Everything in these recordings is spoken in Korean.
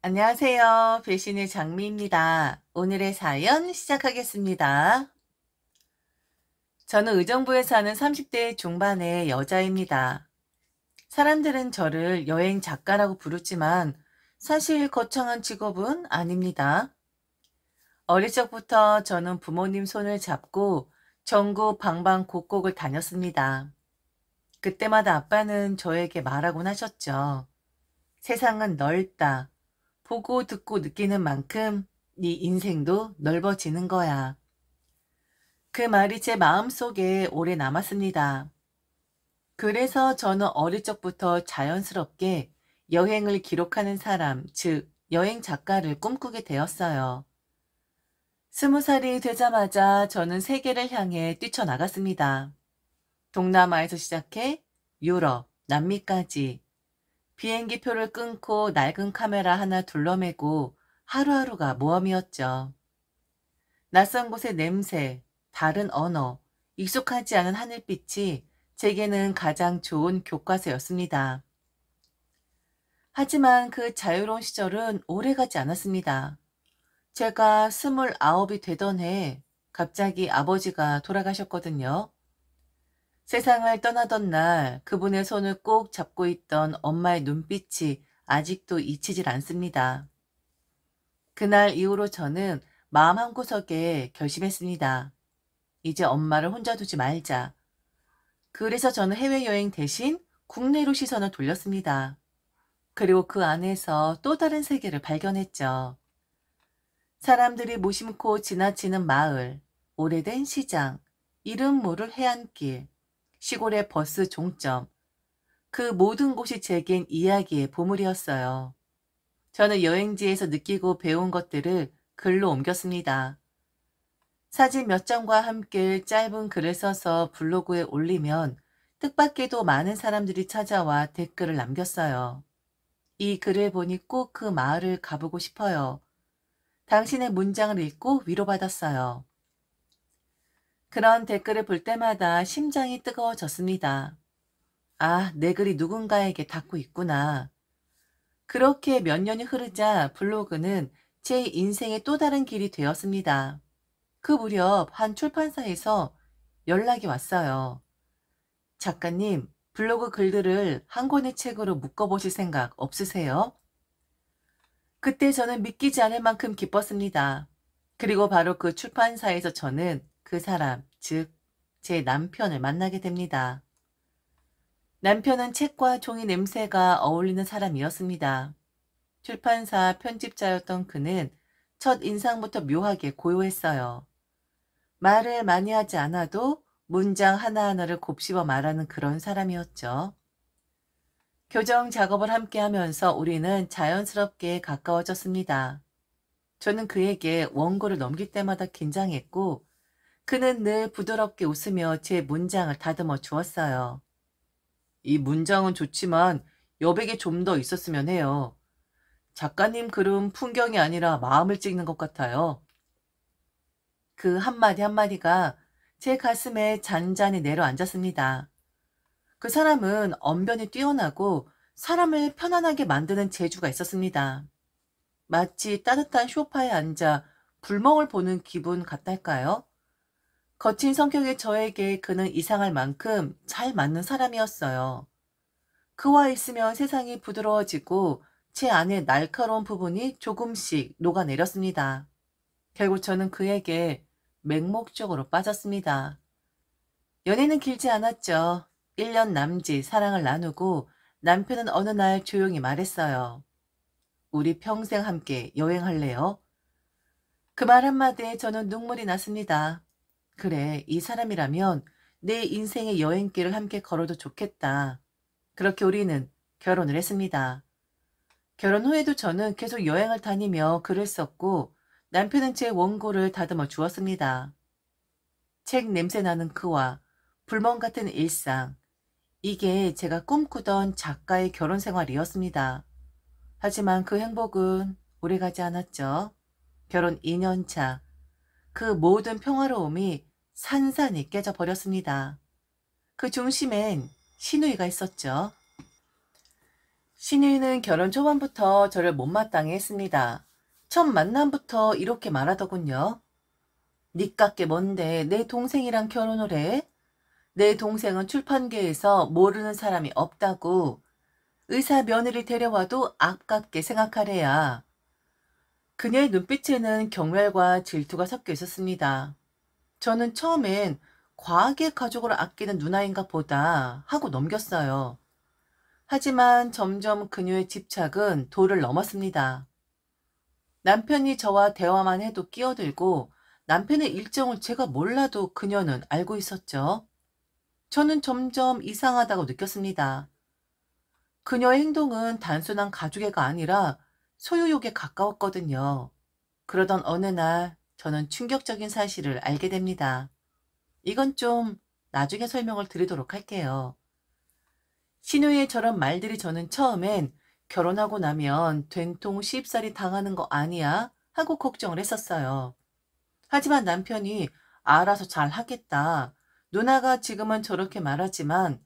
안녕하세요. 배신의 장미입니다. 오늘의 사연 시작하겠습니다. 저는 의정부에 사는 30대 중반의 여자입니다. 사람들은 저를 여행 작가라고 부르지만 사실 거창한 직업은 아닙니다. 어릴 적부터 저는 부모님 손을 잡고 전국 방방곡곡을 다녔습니다. 그때마다 아빠는 저에게 말하곤 하셨죠. 세상은 넓다. 보고 듣고 느끼는 만큼 네 인생도 넓어지는 거야. 그 말이 제 마음속에 오래 남았습니다. 그래서 저는 어릴 적부터 자연스럽게 여행을 기록하는 사람, 즉 여행 작가를 꿈꾸게 되었어요. 20살이 되자마자 저는 세계를 향해 뛰쳐나갔습니다. 동남아에서 시작해 유럽, 남미까지 비행기 표를 끊고 낡은 카메라 하나 둘러매고 하루하루가 모험이었죠. 낯선 곳의 냄새, 다른 언어, 익숙하지 않은 하늘빛이 제게는 가장 좋은 교과서였습니다. 하지만 그 자유로운 시절은 오래가지 않았습니다. 제가 29이 되던 해 갑자기 아버지가 돌아가셨거든요. 세상을 떠나던 날 그분의 손을 꼭 잡고 있던 엄마의 눈빛이 아직도 잊히질 않습니다. 그날 이후로 저는 마음 한구석에 결심했습니다. 이제 엄마를 혼자 두지 말자. 그래서 저는 해외여행 대신 국내로 시선을 돌렸습니다. 그리고 그 안에서 또 다른 세계를 발견했죠. 사람들이 무심코 지나치는 마을, 오래된 시장, 이름 모를 해안길, 시골의 버스 종점, 그 모든 곳이 제겐 이야기의 보물이었어요. 저는 여행지에서 느끼고 배운 것들을 글로 옮겼습니다. 사진 몇 장과 함께 짧은 글을 써서 블로그에 올리면 뜻밖에도 많은 사람들이 찾아와 댓글을 남겼어요. 이 글을 보니 꼭 그 마을을 가보고 싶어요. 당신의 문장을 읽고 위로받았어요. 그런 댓글을 볼 때마다 심장이 뜨거워졌습니다. 아, 내 글이 누군가에게 닿고 있구나. 그렇게 몇 년이 흐르자 블로그는 제 인생의 또 다른 길이 되었습니다. 그 무렵 한 출판사에서 연락이 왔어요. 작가님, 블로그 글들을 한 권의 책으로 묶어보실 생각 없으세요? 그때 저는 믿기지 않을 만큼 기뻤습니다. 그리고 바로 그 출판사에서 저는 그 사람, 즉, 제 남편을 만나게 됩니다. 남편은 책과 종이 냄새가 어울리는 사람이었습니다. 출판사 편집자였던 그는 첫 인상부터 묘하게 고요했어요. 말을 많이 하지 않아도 문장 하나하나를 곱씹어 말하는 그런 사람이었죠. 교정 작업을 함께 하면서 우리는 자연스럽게 가까워졌습니다. 저는 그에게 원고를 넘길 때마다 긴장했고 그는 늘 부드럽게 웃으며 제 문장을 다듬어 주었어요. 이 문장은 좋지만 여백이 좀 더 있었으면 해요. 작가님 글은 풍경이 아니라 마음을 찍는 것 같아요. 그 한마디 한마디가 제 가슴에 잔잔히 내려앉았습니다. 그 사람은 언변이 뛰어나고 사람을 편안하게 만드는 재주가 있었습니다. 마치 따뜻한 소파에 앉아 불멍을 보는 기분 같달까요? 거친 성격의 저에게 그는 이상할 만큼 잘 맞는 사람이었어요. 그와 있으면 세상이 부드러워지고 제 안의 날카로운 부분이 조금씩 녹아내렸습니다. 결국 저는 그에게 맹목적으로 빠졌습니다. 연애는 길지 않았죠. 1년 남짓 사랑을 나누고 남편은 어느 날 조용히 말했어요. 우리 평생 함께 여행할래요? 그 말 한마디에 저는 눈물이 났습니다. 그래, 이 사람이라면 내 인생의 여행길을 함께 걸어도 좋겠다. 그렇게 우리는 결혼을 했습니다. 결혼 후에도 저는 계속 여행을 다니며 글을 썼고 남편은 제 원고를 다듬어 주었습니다. 책 냄새 나는 그와 불멍 같은 일상, 이게 제가 꿈꾸던 작가의 결혼 생활이었습니다. 하지만 그 행복은 오래가지 않았죠. 결혼 2년 차, 그 모든 평화로움이 산산이 깨져버렸습니다. 그 중심엔 시누이가 있었죠. 신우이는 결혼 초반부터 저를 못마땅해 했습니다. 첫 만남부터 이렇게 말하더군요. 니깎게 뭔데 내 동생이랑 결혼을 해? 내 동생은 출판계에서 모르는 사람이 없다고. 의사 며느리 데려와도 아깝게 생각하래야. 그녀의 눈빛에는 경멸과 질투가 섞여 있었습니다. 저는 처음엔 과하게 가족을 아끼는 누나인가 보다 하고 넘겼어요. 하지만 점점 그녀의 집착은 도를 넘었습니다. 남편이 저와 대화만 해도 끼어들고 남편의 일정을 제가 몰라도 그녀는 알고 있었죠. 저는 점점 이상하다고 느꼈습니다. 그녀의 행동은 단순한 가족애가 아니라 소유욕에 가까웠거든요. 그러던 어느 날 저는 충격적인 사실을 알게 됩니다. 이건 좀 나중에 설명을 드리도록 할게요. 신우의 저런 말들이 저는 처음엔 결혼하고 나면 된통 시집살이 당하는 거 아니야? 하고 걱정을 했었어요. 하지만 남편이 알아서 잘 하겠다. 누나가 지금은 저렇게 말하지만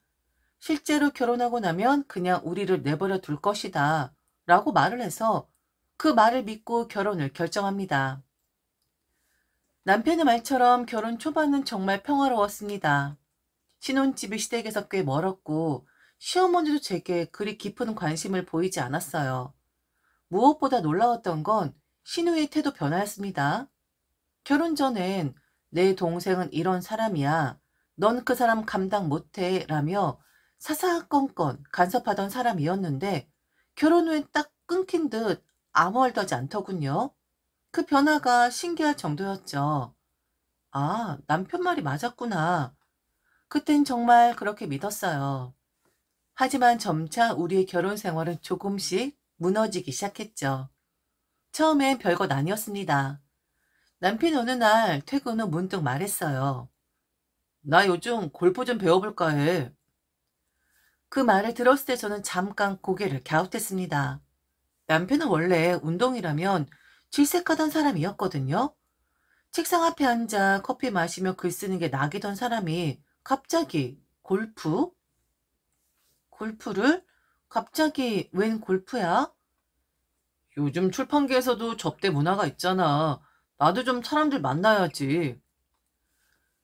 실제로 결혼하고 나면 그냥 우리를 내버려 둘 것이다. 라고 말을 해서 그 말을 믿고 결혼을 결정합니다. 남편의 말처럼 결혼 초반은 정말 평화로웠습니다. 신혼집이 시댁에서 꽤 멀었고 시어머니도 제게 그리 깊은 관심을 보이지 않았어요. 무엇보다 놀라웠던 건 신우의 태도 변화였습니다. 결혼 전엔 내 동생은 이런 사람이야. 넌 그 사람 감당 못해. 라며 사사건건 간섭하던 사람이었는데 결혼 후엔 딱 끊긴 듯 아무 말도 하지 않더군요. 그 변화가 신기할 정도였죠. 아, 남편 말이 맞았구나. 그땐 정말 그렇게 믿었어요. 하지만 점차 우리의 결혼 생활은 조금씩 무너지기 시작했죠. 처음엔 별것 아니었습니다. 남편이 어느 날 퇴근 후 문득 말했어요. 나 요즘 골프 좀 배워볼까 해. 그 말을 들었을 때 저는 잠깐 고개를 갸웃했습니다. 남편은 원래 운동이라면 질색하던 사람이었거든요. 책상 앞에 앉아 커피 마시며 글 쓰는 게 낙이던 사람이 갑자기 골프? 골프를? 갑자기 웬 골프야? 요즘 출판계에서도 접대 문화가 있잖아. 나도 좀 사람들 만나야지.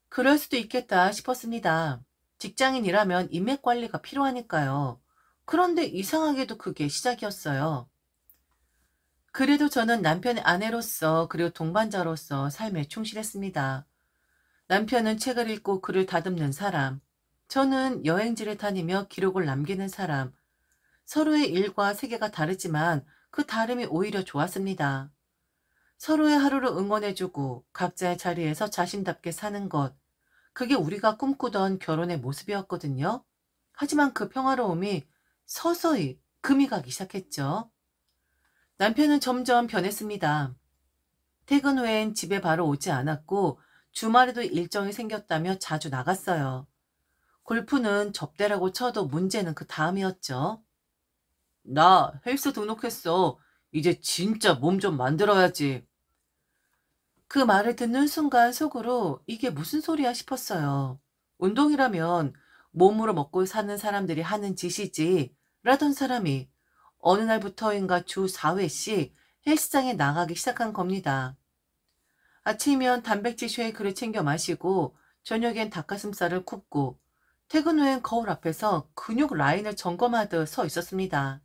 그럴 수도 있겠다 싶었습니다. 직장인이라면 인맥 관리가 필요하니까요. 그런데 이상하게도 그게 시작이었어요. 그래도 저는 남편의 아내로서 그리고 동반자로서 삶에 충실했습니다. 남편은 책을 읽고 글을 다듬는 사람, 저는 여행지를 다니며 기록을 남기는 사람, 서로의 일과 세계가 다르지만 그 다름이 오히려 좋았습니다. 서로의 하루를 응원해주고 각자의 자리에서 자신답게 사는 것, 그게 우리가 꿈꾸던 결혼의 모습이었거든요. 하지만 그 평화로움이 서서히 금이 가기 시작했죠. 남편은 점점 변했습니다. 퇴근 후엔 집에 바로 오지 않았고 주말에도 일정이 생겼다며 자주 나갔어요. 골프는 접대라고 쳐도 문제는 그 다음이었죠. 나 헬스 등록했어. 이제 진짜 몸 좀 만들어야지. 그 말을 듣는 순간 속으로 이게 무슨 소리야 싶었어요. 운동이라면 몸으로 먹고 사는 사람들이 하는 짓이지 라던 사람이 어느 날부터인가 주 4회씩 헬스장에 나가기 시작한 겁니다. 아침이면 단백질 쉐이크를 챙겨 마시고 저녁엔 닭가슴살을 굽고 퇴근 후엔 거울 앞에서 근육 라인을 점검하듯 서 있었습니다.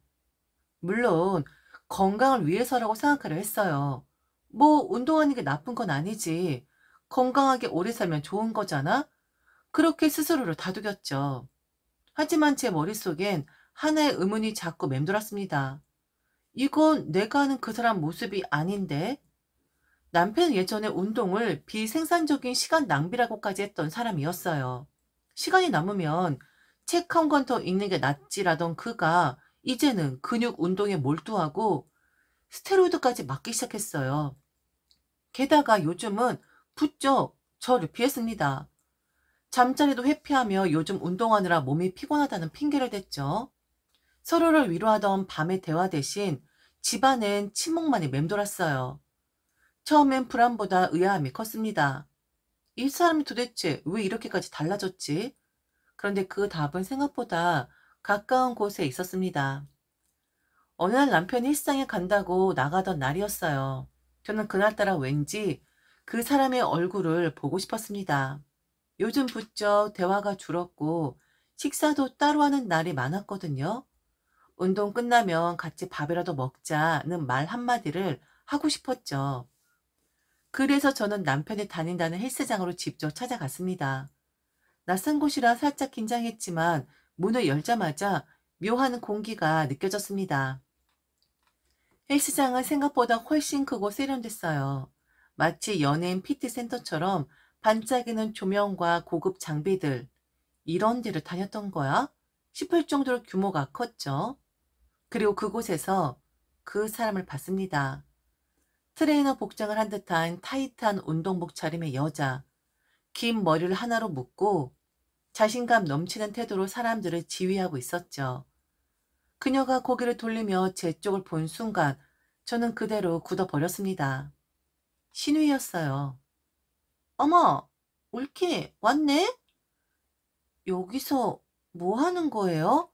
물론 건강을 위해서라고 생각하려 했어요. 뭐 운동하는 게 나쁜 건 아니지. 건강하게 오래 살면 좋은 거잖아? 그렇게 스스로를 다독였죠. 하지만 제 머릿속엔 하나의 의문이 자꾸 맴돌았습니다. 이건 내가 아는 그 사람 모습이 아닌데? 남편은 예전에 운동을 비생산적인 시간 낭비라고까지 했던 사람이었어요. 시간이 남으면 책 한 권 더 읽는 게 낫지라던 그가 이제는 근육 운동에 몰두하고 스테로이드까지 맞기 시작했어요. 게다가 요즘은 부쩍 저를 피했습니다. 잠자리도 회피하며 요즘 운동하느라 몸이 피곤하다는 핑계를 댔죠. 서로를 위로하던 밤의 대화 대신 집안엔 침묵만이 맴돌았어요. 처음엔 불안보다 의아함이 컸습니다. 이 사람이 도대체 왜 이렇게까지 달라졌지? 그런데 그 답은 생각보다 가까운 곳에 있었습니다. 어느 날 남편이 헬스장에 간다고 나가던 날이었어요. 저는 그날따라 왠지 그 사람의 얼굴을 보고 싶었습니다. 요즘 부쩍 대화가 줄었고 식사도 따로 하는 날이 많았거든요. 운동 끝나면 같이 밥이라도 먹자는 말 한마디를 하고 싶었죠. 그래서 저는 남편이 다닌다는 헬스장으로 직접 찾아갔습니다. 낯선 곳이라 살짝 긴장했지만 문을 열자마자 묘한 공기가 느껴졌습니다. 헬스장은 생각보다 훨씬 크고 세련됐어요. 마치 연예인 PT 센터처럼 반짝이는 조명과 고급 장비들, 이런 데를 다녔던 거야? 싶을 정도로 규모가 컸죠. 그리고 그곳에서 그 사람을 봤습니다. 트레이너 복장을 한 듯한 타이트한 운동복 차림의 여자, 긴 머리를 하나로 묶고 자신감 넘치는 태도로 사람들을 지휘하고 있었죠. 그녀가 고개를 돌리며 제 쪽을 본 순간 저는 그대로 굳어버렸습니다. 신우이였어요. 어머, 올케 왔네? 여기서 뭐 하는 거예요?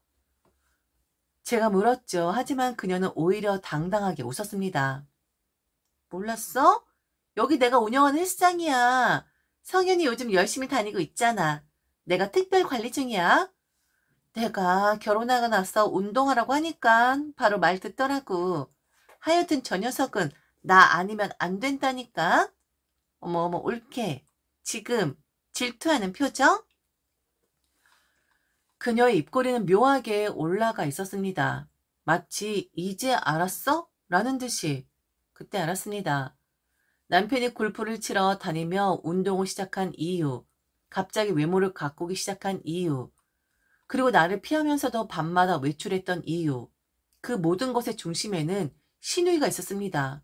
제가 물었죠. 하지만 그녀는 오히려 당당하게 웃었습니다. 몰랐어? 여기 내가 운영하는 헬스장이야. 성현이 요즘 열심히 다니고 있잖아. 내가 특별 관리 중이야. 내가 결혼하고 나서 운동하라고 하니까 바로 말 듣더라고. 하여튼 저 녀석은 나 아니면 안 된다니까. 어머 어머 올케. 지금 질투하는 표정? 그녀의 입꼬리는 묘하게 올라가 있었습니다. 마치 이제 알았어? 라는 듯이. 그때 알았습니다. 남편이 골프를 치러 다니며 운동을 시작한 이유, 갑자기 외모를 가꾸기 시작한 이유, 그리고 나를 피하면서도 밤마다 외출했던 이유, 그 모든 것의 중심에는 신우이가 있었습니다.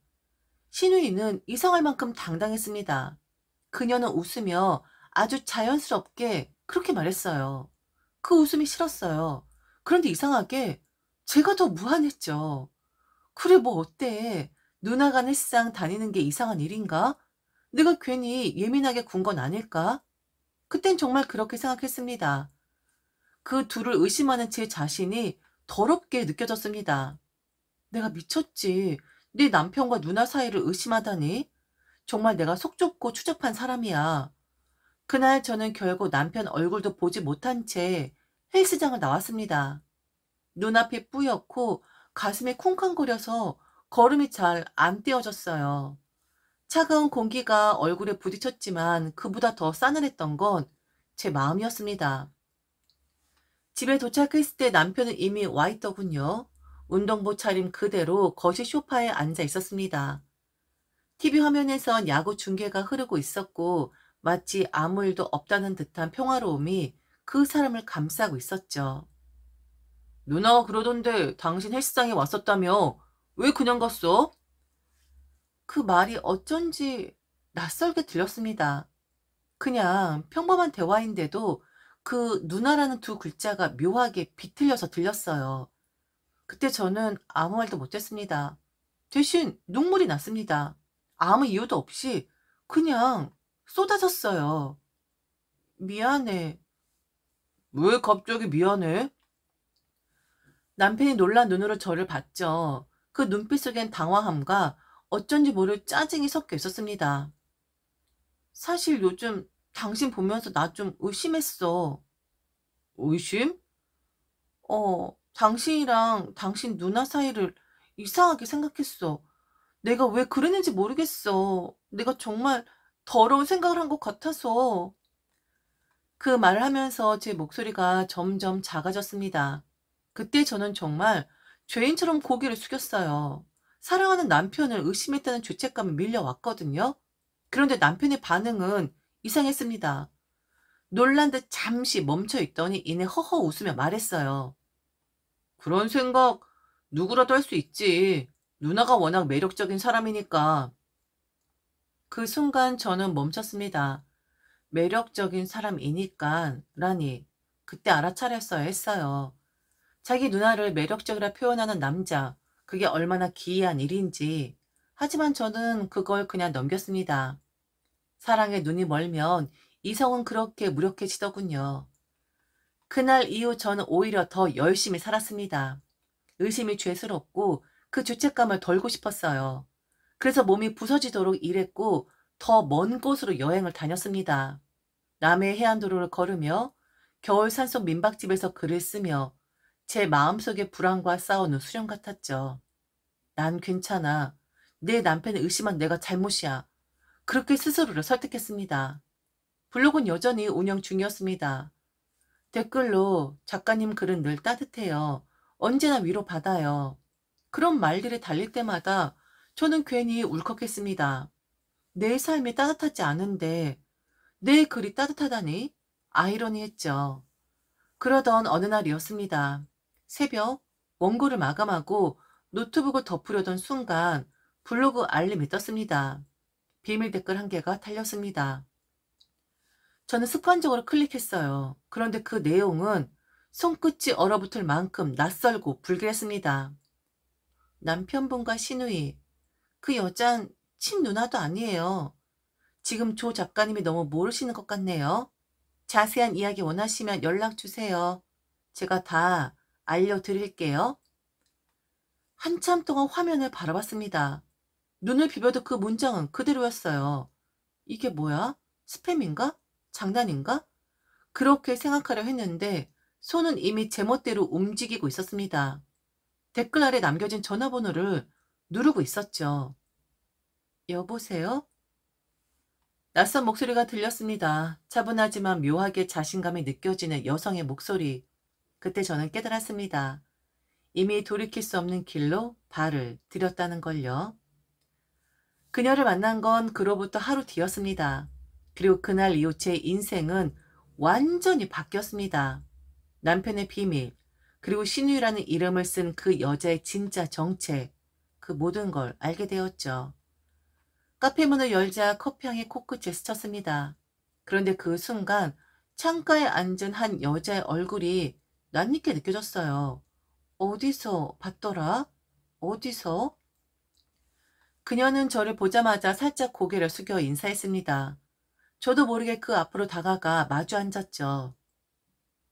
신우이는 이상할 만큼 당당했습니다. 그녀는 웃으며 아주 자연스럽게 그렇게 말했어요. 그 웃음이 싫었어요. 그런데 이상하게 제가 더 무안했죠. 그래 뭐 어때? 누나가 헬스장 다니는 게 이상한 일인가? 내가 괜히 예민하게 군 건 아닐까? 그땐 정말 그렇게 생각했습니다. 그 둘을 의심하는 제 자신이 더럽게 느껴졌습니다. 내가 미쳤지. 네 남편과 누나 사이를 의심하다니? 정말 내가 속 좁고 추접한 사람이야. 그날 저는 결국 남편 얼굴도 보지 못한 채 헬스장을 나왔습니다. 눈앞이 뿌옇고 가슴이 쿵쾅거려서 걸음이 잘 안 떼어졌어요. 차가운 공기가 얼굴에 부딪혔지만 그보다 더 싸늘했던 건 제 마음이었습니다. 집에 도착했을 때 남편은 이미 와 있더군요. 운동복 차림 그대로 거실 소파에 앉아 있었습니다. TV 화면에선 야구 중계가 흐르고 있었고 마치 아무 일도 없다는 듯한 평화로움이 그 사람을 감싸고 있었죠. 누나가 그러던데 당신 헬스장에 왔었다며? 왜 그냥 갔어? 그 말이 어쩐지 낯설게 들렸습니다. 그냥 평범한 대화인데도 그 누나라는 두 글자가 묘하게 비틀려서 들렸어요. 그때 저는 아무 말도 못했습니다. 대신 눈물이 났습니다. 아무 이유도 없이 그냥 쏟아졌어요. 미안해. 왜 갑자기 미안해? 남편이 놀란 눈으로 저를 봤죠. 그 눈빛 속엔 당황함과 어쩐지 모를 짜증이 섞여 있었습니다. 사실 요즘 당신 보면서 나 좀 의심했어. 의심? 당신이랑 당신 누나 사이를 이상하게 생각했어. 내가 왜 그랬는지 모르겠어. 내가 정말 더러운 생각을 한 것 같아서. 그 말을 하면서 제 목소리가 점점 작아졌습니다. 그때 저는 정말 죄인처럼 고개를 숙였어요. 사랑하는 남편을 의심했다는 죄책감이 밀려왔거든요. 그런데 남편의 반응은 이상했습니다. 놀란 듯 잠시 멈춰 있더니 이내 허허 웃으며 말했어요. 그런 생각 누구라도 할 수 있지. 누나가 워낙 매력적인 사람이니까. 그 순간 저는 멈췄습니다. 매력적인 사람이니까 라니 그때 알아차렸어야 했어요. 자기 누나를 매력적이라 표현하는 남자, 그게 얼마나 기이한 일인지. 하지만 저는 그걸 그냥 넘겼습니다. 사랑에 눈이 멀면 이성은 그렇게 무력해지더군요. 그날 이후 저는 오히려 더 열심히 살았습니다. 의심이 죄스럽고 그 죄책감을 덜고 싶었어요. 그래서 몸이 부서지도록 일했고 더 먼 곳으로 여행을 다녔습니다. 남해 해안도로를 걸으며 겨울 산속 민박집에서 글을 쓰며 제 마음속의 불안과 싸우는 수련 같았죠. 난 괜찮아. 내 남편을 의심한 내가 잘못이야. 그렇게 스스로를 설득했습니다. 블로그는 여전히 운영 중이었습니다. 댓글로 작가님 글은 늘 따뜻해요. 언제나 위로받아요. 그런 말들이 달릴 때마다 저는 괜히 울컥했습니다. 내 삶이 따뜻하지 않은데 내 글이 따뜻하다니? 아이러니했죠. 그러던 어느 날이었습니다. 새벽 원고를 마감하고 노트북을 덮으려던 순간 블로그 알림이 떴습니다. 비밀 댓글 한 개가 달렸습니다. 저는 습관적으로 클릭했어요. 그런데 그 내용은 손끝이 얼어붙을 만큼 낯설고 불길했습니다. 남편분과 시누이, 그 여잔 친누나도 아니에요. 지금 조 작가님이 너무 모르시는 것 같네요. 자세한 이야기 원하시면 연락 주세요. 제가 다 알려드릴게요. 한참 동안 화면을 바라봤습니다. 눈을 비벼도 그 문장은 그대로였어요. 이게 뭐야? 스팸인가? 장난인가? 그렇게 생각하려 했는데 손은 이미 제멋대로 움직이고 있었습니다. 댓글 아래 남겨진 전화번호를 누르고 있었죠. 여보세요? 낯선 목소리가 들렸습니다. 차분하지만 묘하게 자신감이 느껴지는 여성의 목소리. 그때 저는 깨달았습니다. 이미 돌이킬 수 없는 길로 발을 들였다는 걸요. 그녀를 만난 건 그로부터 하루 뒤였습니다. 그리고 그날 이후 제 인생은 완전히 바뀌었습니다. 남편의 비밀, 그리고 신우이라는 이름을 쓴 그 여자의 진짜 정체, 그 모든 걸 알게 되었죠. 카페 문을 열자 커피향이 코끝에 스쳤습니다. 그런데 그 순간 창가에 앉은 한 여자의 얼굴이 낯익게 느껴졌어요. 어디서 봤더라? 어디서? 그녀는 저를 보자마자 살짝 고개를 숙여 인사했습니다. 저도 모르게 그 앞으로 다가가 마주 앉았죠.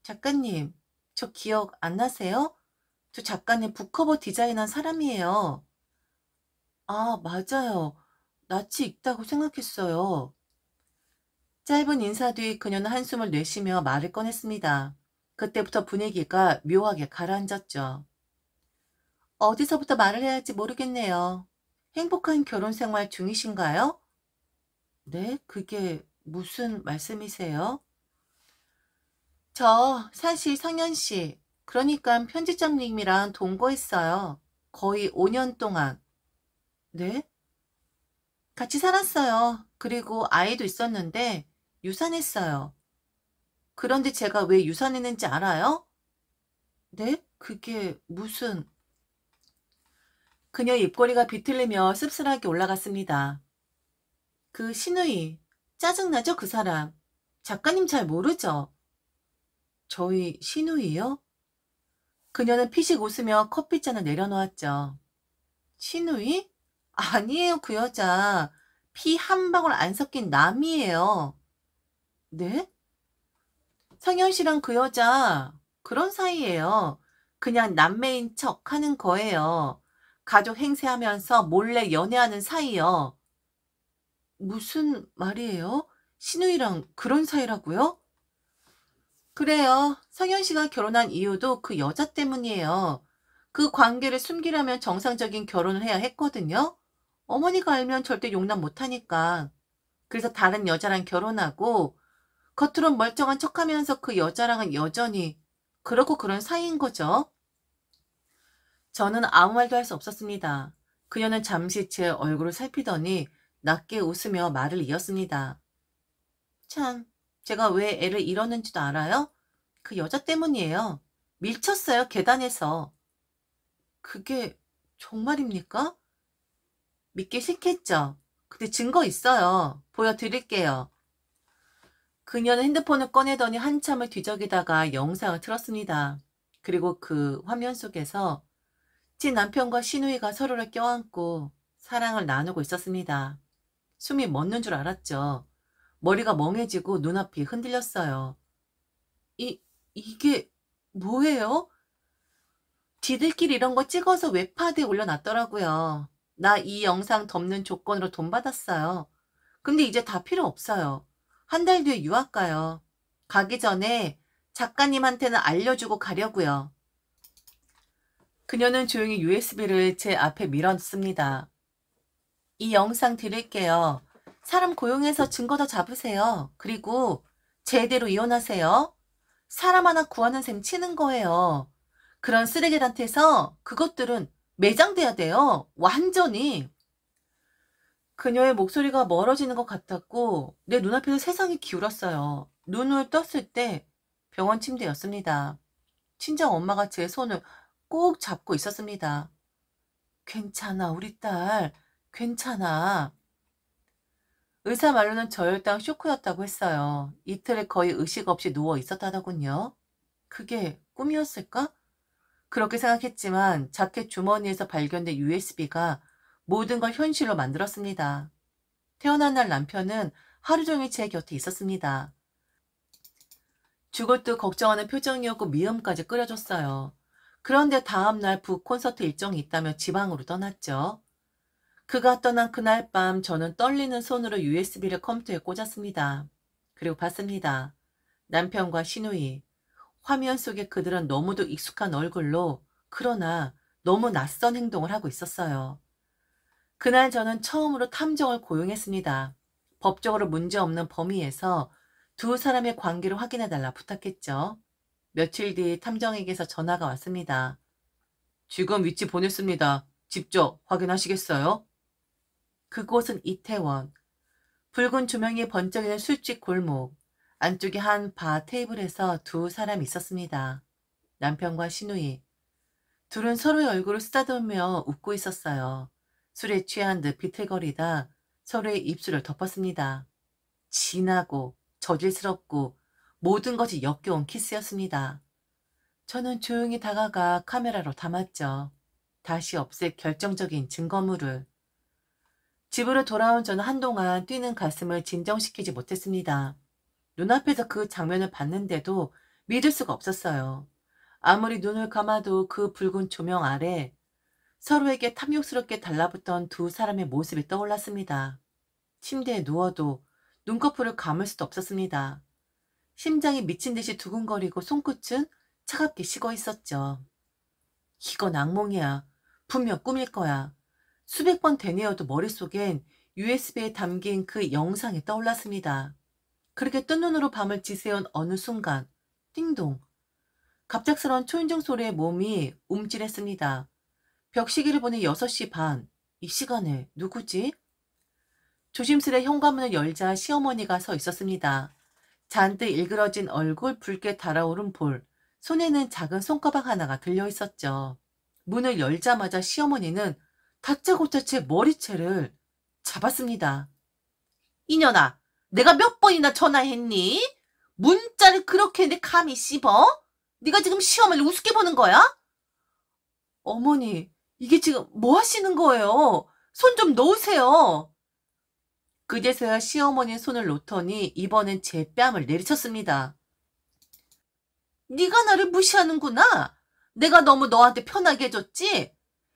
작가님, 저 기억 안 나세요? 저 작가님 북커버 디자인한 사람이에요. 아, 맞아요. 낯이 익다고 생각했어요. 짧은 인사 뒤 그녀는 한숨을 내쉬며 말을 꺼냈습니다. 그때부터 분위기가 묘하게 가라앉았죠. 어디서부터 말을 해야 할지 모르겠네요. 행복한 결혼 생활 중이신가요? 네, 그게 무슨 말씀이세요? 저 사실 성현 씨, 그러니까 편집장님이랑 동거했어요. 거의 5년 동안. 네? 같이 살았어요. 그리고 아이도 있었는데 유산했어요. 그런데 제가 왜 유산했는지 알아요? 네? 그게 무슨... 그녀 입꼬리가 비틀리며 씁쓸하게 올라갔습니다. 그 신우이, 짜증나죠 그 사람. 작가님 잘 모르죠? 저희 신우이요? 그녀는 피식 웃으며 커피잔을 내려놓았죠. 신우이? 아니에요 그 여자. 피 한 방울 안 섞인 남이에요. 네? 성현 씨랑 그 여자 그런 사이예요. 그냥 남매인 척 하는 거예요. 가족 행세하면서 몰래 연애하는 사이요. 무슨 말이에요? 신우이랑 그런 사이라고요? 그래요. 성현 씨가 결혼한 이유도 그 여자 때문이에요. 그 관계를 숨기려면 정상적인 결혼을 해야 했거든요. 어머니가 알면 절대 용납 못하니까. 그래서 다른 여자랑 결혼하고 겉으론 멀쩡한 척하면서 그 여자랑은 여전히 그렇고 그런 사이인 거죠. 저는 아무 말도 할 수 없었습니다. 그녀는 잠시 제 얼굴을 살피더니 낮게 웃으며 말을 이었습니다. 참, 제가 왜 애를 잃었는지도 알아요? 그 여자 때문이에요. 밀쳤어요, 계단에서. 그게 정말입니까? 믿기 싫겠죠? 근데 증거 있어요. 보여드릴게요. 그녀는 핸드폰을 꺼내더니 한참을 뒤적이다가 영상을 틀었습니다. 그리고 그 화면 속에서 제 남편과 시누이가 서로를 껴안고 사랑을 나누고 있었습니다. 숨이 멎는 줄 알았죠. 머리가 멍해지고 눈앞이 흔들렸어요. 이게 뭐예요? 지들끼리 이런 거 찍어서 웹하드에 올려놨더라고요. 나 이 영상 덮는 조건으로 돈 받았어요. 근데 이제 다 필요 없어요. 한 달 뒤에 유학 가요. 가기 전에 작가님한테는 알려주고 가려고요. 그녀는 조용히 USB를 제 앞에 밀었습니다. 이 영상 드릴게요. 사람 고용해서 증거 더 잡으세요. 그리고 제대로 이혼하세요. 사람 하나 구하는 셈 치는 거예요. 그런 쓰레기한테서 그것들은 매장돼야 돼요. 완전히. 그녀의 목소리가 멀어지는 것 같았고 내 눈앞에서 세상이 기울었어요. 눈을 떴을 때 병원 침대였습니다. 친정 엄마가 제 손을 꼭 잡고 있었습니다. 괜찮아, 우리 딸. 괜찮아. 의사 말로는 저혈당 쇼크였다고 했어요. 이틀에 거의 의식 없이 누워 있었다더군요. 그게 꿈이었을까? 그렇게 생각했지만 자켓 주머니에서 발견된 USB가 모든 걸 현실로 만들었습니다. 태어난 날 남편은 하루 종일 제 곁에 있었습니다. 죽을 듯 걱정하는 표정이었고 미움까지 끓여줬어요. 그런데 다음날 북 콘서트 일정이 있다며 지방으로 떠났죠. 그가 떠난 그날 밤 저는 떨리는 손으로 USB를 컴퓨터에 꽂았습니다. 그리고 봤습니다. 남편과 시누이. 화면 속에 그들은 너무도 익숙한 얼굴로 그러나 너무 낯선 행동을 하고 있었어요. 그날 저는 처음으로 탐정을 고용했습니다. 법적으로 문제없는 범위에서 두 사람의 관계를 확인해달라 부탁했죠. 며칠 뒤 탐정에게서 전화가 왔습니다. 지금 위치 보냈습니다. 직접 확인하시겠어요? 그곳은 이태원. 붉은 조명이 번쩍이는 술집 골목. 안쪽에 한 바 테이블에서 두 사람이 있었습니다. 남편과 시누이. 둘은 서로의 얼굴을 쓰다듬으며 웃고 있었어요. 술에 취한 듯 비틀거리다 서로의 입술을 덮었습니다. 진하고 저질스럽고 모든 것이 역겨운 키스였습니다. 저는 조용히 다가가 카메라로 담았죠. 다시 없앨 결정적인 증거물을. 집으로 돌아온 저는 한동안 뛰는 가슴을 진정시키지 못했습니다. 눈앞에서 그 장면을 봤는데도 믿을 수가 없었어요. 아무리 눈을 감아도 그 붉은 조명 아래 서로에게 탐욕스럽게 달라붙던 두 사람의 모습이 떠올랐습니다. 침대에 누워도 눈꺼풀을 감을 수도 없었습니다. 심장이 미친 듯이 두근거리고 손끝은 차갑게 식어 있었죠. 이건 악몽이야. 분명 꿈일 거야. 수백 번 되뇌어도 머릿속엔 USB에 담긴 그 영상이 떠올랐습니다. 그렇게 뜬 눈으로 밤을 지새운 어느 순간 띵동. 갑작스러운 초인종 소리에 몸이 움찔했습니다. 벽시계를 보니 6시 반. 이 시간에 누구지? 조심스레 현관문을 열자 시어머니가 서 있었습니다. 잔뜩 일그러진 얼굴, 붉게 달아오른 볼, 손에는 작은 손가방 하나가 들려있었죠. 문을 열자마자 시어머니는 다짜고짜 제 머리채를 잡았습니다. 이년아, 내가 몇 번이나 전화했니? 문자를 그렇게 내 감히 씹어? 네가 지금 시어머니를 우습게 보는 거야? 어머니, 이게 지금 뭐 하시는 거예요? 손 좀 놓으세요. 그제서야 시어머니 손을 놓더니 이번엔 제 뺨을 내리쳤습니다. 네가 나를 무시하는구나. 내가 너무 너한테 편하게 해줬지?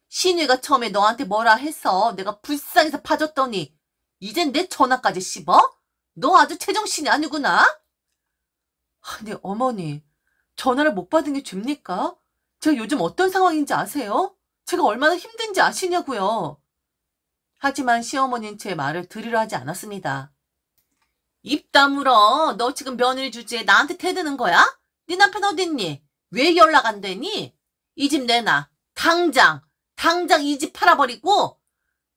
신우이가 처음에 너한테 뭐라 해서 내가 불쌍해서 봐줬더니 이젠 내 전화까지 씹어? 너 아주 제정신이 아니구나. 아니 어머니, 전화를 못 받은 게 죄입니까? 제가 요즘 어떤 상황인지 아세요? 제가 얼마나 힘든지 아시냐고요. 하지만 시어머니는 제 말을 들으려 하지 않았습니다. 입 다물어. 너 지금 며느리 주제에 나한테 대드는 거야? 네 남편 어딨니? 왜 연락 안 되니? 이 집 내놔. 당장 이 집 팔아버리고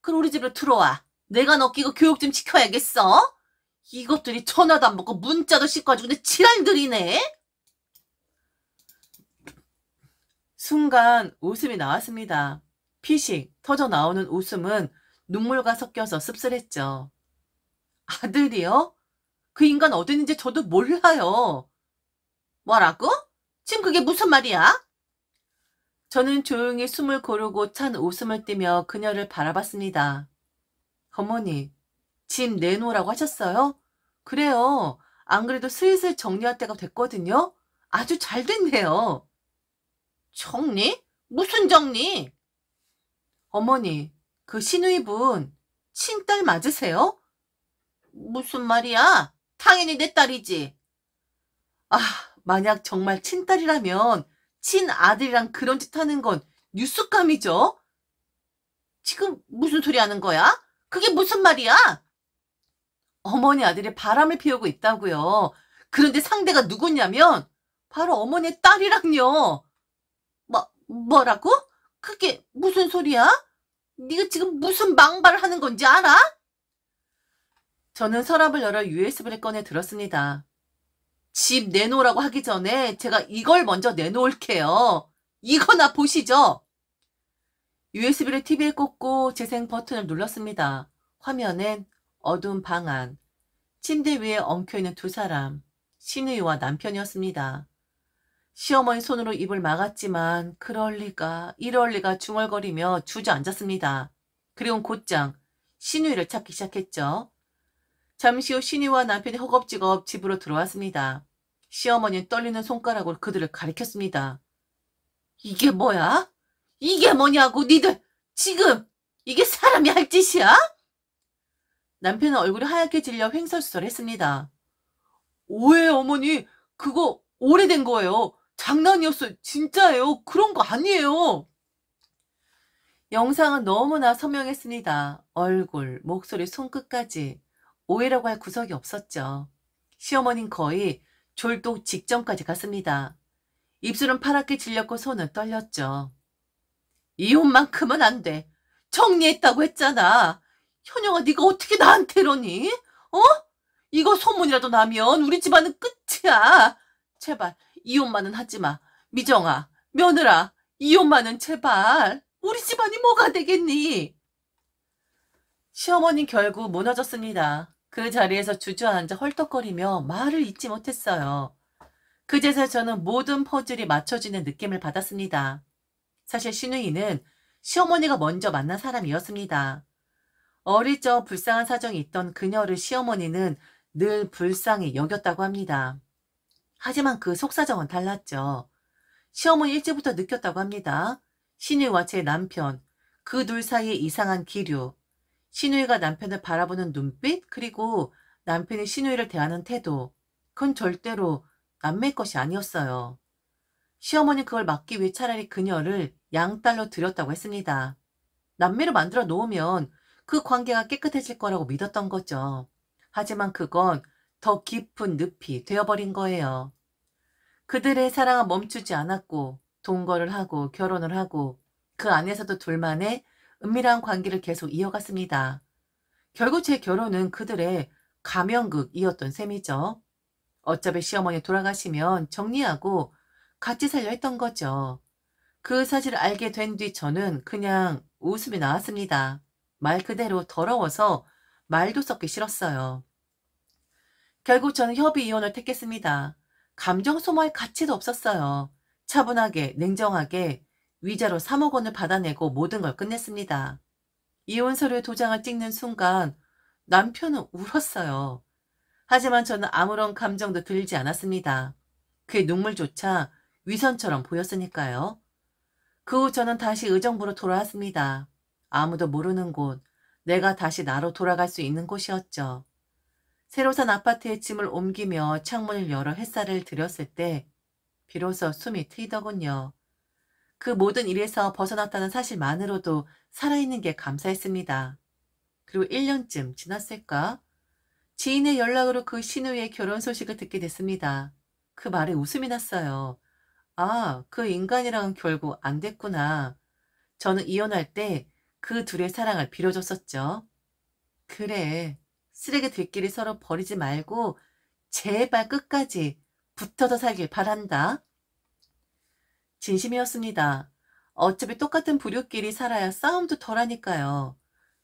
그럼 우리 집으로 들어와. 내가 너 끼고 교육 좀 시켜야겠어. 이것들이 전화도 안 받고 문자도 씻고 가지고 내 지랄들이네. 순간 웃음이 나왔습니다. 피식 터져 나오는 웃음은 눈물과 섞여서 씁쓸했죠. 아들이요? 그 인간 어디 있는지 저도 몰라요. 뭐라고? 지금 그게 무슨 말이야? 저는 조용히 숨을 고르고 찬 웃음을 띠며 그녀를 바라봤습니다. 어머니, 집 내놓으라고 하셨어요? 그래요. 안 그래도 슬슬 정리할 때가 됐거든요. 아주 잘 됐네요. 정리? 무슨 정리? 어머니, 그 시누이분 친딸 맞으세요? 무슨 말이야? 당연히 내 딸이지. 아, 만약 정말 친딸이라면 친아들이랑 그런 짓 하는 건 뉴스감이죠? 지금 무슨 소리 하는 거야? 그게 무슨 말이야? 어머니 아들이 바람을 피우고 있다고요. 그런데 상대가 누구냐면 바로 어머니의 딸이랑요. 뭐라고? 그게 무슨 소리야? 네가 지금 무슨 망발을 하는 건지 알아? 저는 서랍을 열어 USB를 꺼내 들었습니다. 집 내놓으라고 하기 전에 제가 이걸 먼저 내놓을게요. 이거나 보시죠. USB를 TV에 꽂고 재생 버튼을 눌렀습니다. 화면엔 어두운 방 안, 침대 위에 엉켜있는 두 사람, 시누이와 남편이었습니다. 시어머니 손으로 입을 막았지만 그럴 리가 이럴 리가 중얼거리며 주저앉았습니다. 그리고 곧장 시누이를 찾기 시작했죠. 잠시 후 시누이와 남편이 허겁지겁 집으로 들어왔습니다. 시어머니는 떨리는 손가락으로 그들을 가리켰습니다. 이게 뭐야? 이게 뭐냐고 니들 지금 이게 사람이 할 짓이야? 남편은 얼굴이 하얗게 질려 횡설수설했습니다. 오해요 어머니. 그거 오래된 거예요. 장난이었어요. 진짜예요. 그런 거 아니에요. 영상은 너무나 선명했습니다. 얼굴, 목소리, 손끝까지 오해라고 할 구석이 없었죠. 시어머니는 거의 졸도 직전까지 갔습니다. 입술은 파랗게 질렸고 손은 떨렸죠. 이혼만큼은 안 돼. 정리했다고 했잖아. 현영아 네가 어떻게 나한테 이러니? 어? 이거 소문이라도 나면 우리 집안은 끝이야. 제발 이혼만은 하지 마. 미정아, 며느라, 이혼만은 제발. 우리 집안이 뭐가 되겠니? 시어머니 결국 무너졌습니다. 그 자리에서 주저앉아 헐떡거리며 말을 잇지 못했어요. 그제서 저는 모든 퍼즐이 맞춰지는 느낌을 받았습니다. 사실 시누이는 시어머니가 먼저 만난 사람이었습니다. 어릴 적 불쌍한 사정이 있던 그녀를 시어머니는 늘 불쌍히 여겼다고 합니다. 하지만 그 속사정은 달랐죠. 시어머니 일찍부터 느꼈다고 합니다. 시누이와 제 남편, 그 둘 사이에 이상한 기류, 시누이가 남편을 바라보는 눈빛, 그리고 남편이 시누이를 대하는 태도, 그건 절대로 남매의 것이 아니었어요. 시어머니 그걸 막기 위해 차라리 그녀를 양딸로 들였다고 했습니다. 남매로 만들어 놓으면 그 관계가 깨끗해질 거라고 믿었던 거죠. 하지만 그건 더 깊은 늪이 되어버린 거예요. 그들의 사랑은 멈추지 않았고 동거를 하고 결혼을 하고 그 안에서도 둘만의 은밀한 관계를 계속 이어갔습니다. 결국 제 결혼은 그들의 가면극이었던 셈이죠. 어차피 시어머니 돌아가시면 정리하고 같이 살려 했던 거죠. 그 사실을 알게 된 뒤 저는 그냥 웃음이 나왔습니다. 말 그대로 더러워서 말도 섞기 싫었어요. 결국 저는 협의 이혼을 택했습니다. 감정 소모할 가치도 없었어요. 차분하게 냉정하게 위자료 3억 원을 받아내고 모든 걸 끝냈습니다. 이혼 서류에 도장을 찍는 순간 남편은 울었어요. 하지만 저는 아무런 감정도 들지 않았습니다. 그의 눈물조차 위선처럼 보였으니까요. 그 후 저는 다시 의정부로 돌아왔습니다. 아무도 모르는 곳, 내가 다시 나로 돌아갈 수 있는 곳이었죠. 새로 산 아파트에 짐을 옮기며 창문을 열어 햇살을 들였을 때 비로소 숨이 트이더군요. 그 모든 일에서 벗어났다는 사실만으로도 살아있는 게 감사했습니다. 그리고 1년쯤 지났을까? 지인의 연락으로 그 시누이의 결혼 소식을 듣게 됐습니다. 그 말에 웃음이 났어요. 아, 그 인간이랑은 결국 안 됐구나. 저는 이혼할 때 그 둘의 사랑을 빌어줬었죠. 그래, 쓰레기들끼리 서로 버리지 말고 제발 끝까지 붙어서 살길 바란다. 진심이었습니다. 어차피 똑같은 부류끼리 살아야 싸움도 덜하니까요.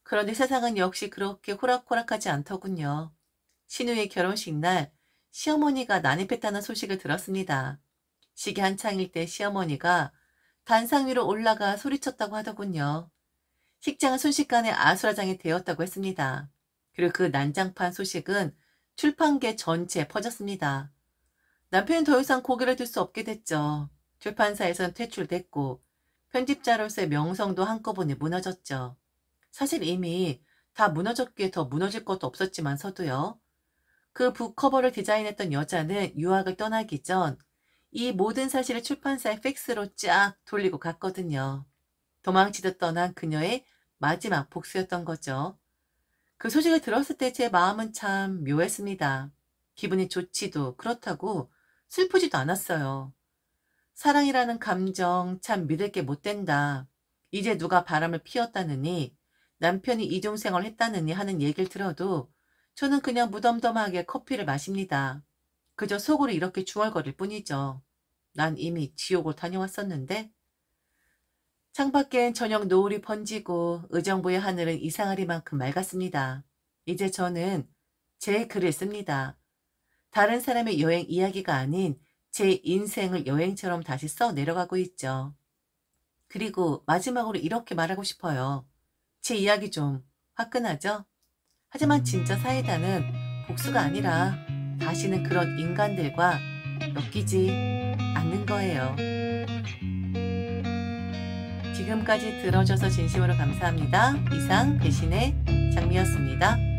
그런데 세상은 역시 그렇게 호락호락하지 않더군요. 신우의 결혼식 날 시어머니가 난입했다는 소식을 들었습니다. 시기 한창일 때 시어머니가 단상 위로 올라가 소리쳤다고 하더군요. 식장은 순식간에 아수라장이 되었다고 했습니다. 그리고 그 난장판 소식은 출판계 전체에 퍼졌습니다. 남편은 더 이상 고개를 들 수 없게 됐죠. 출판사에선 퇴출됐고 편집자로서의 명성도 한꺼번에 무너졌죠. 사실 이미 다 무너졌기에 더 무너질 것도 없었지만서도요. 그 북커버를 디자인했던 여자는 유학을 떠나기 전 이 모든 사실을 출판사의 팩스로 쫙 돌리고 갔거든요. 도망치듯 떠난 그녀의 마지막 복수였던 거죠. 그 소식을 들었을 때 제 마음은 참 묘했습니다. 기분이 좋지도 그렇다고 슬프지도 않았어요. 사랑이라는 감정 참 믿을 게 못 된다. 이제 누가 바람을 피웠다느니 남편이 이중생활을 했다느니 하는 얘기를 들어도 저는 그냥 무덤덤하게 커피를 마십니다. 그저 속으로 이렇게 중얼거릴 뿐이죠. 난 이미 지옥을 다녀왔었는데. 창밖엔 저녁 노을이 번지고 의정부의 하늘은 이상하리만큼 맑았습니다. 이제 저는 제 글을 씁니다. 다른 사람의 여행 이야기가 아닌 제 인생을 여행처럼 다시 써 내려가고 있죠. 그리고 마지막으로 이렇게 말하고 싶어요. 제 이야기 좀 화끈하죠? 하지만 진짜 사이다는 복수가 아니라 다시는 그런 인간들과 엮이지 않는 거예요. 지금까지 들어줘서 진심으로 감사합니다. 이상 배신의 장미였습니다.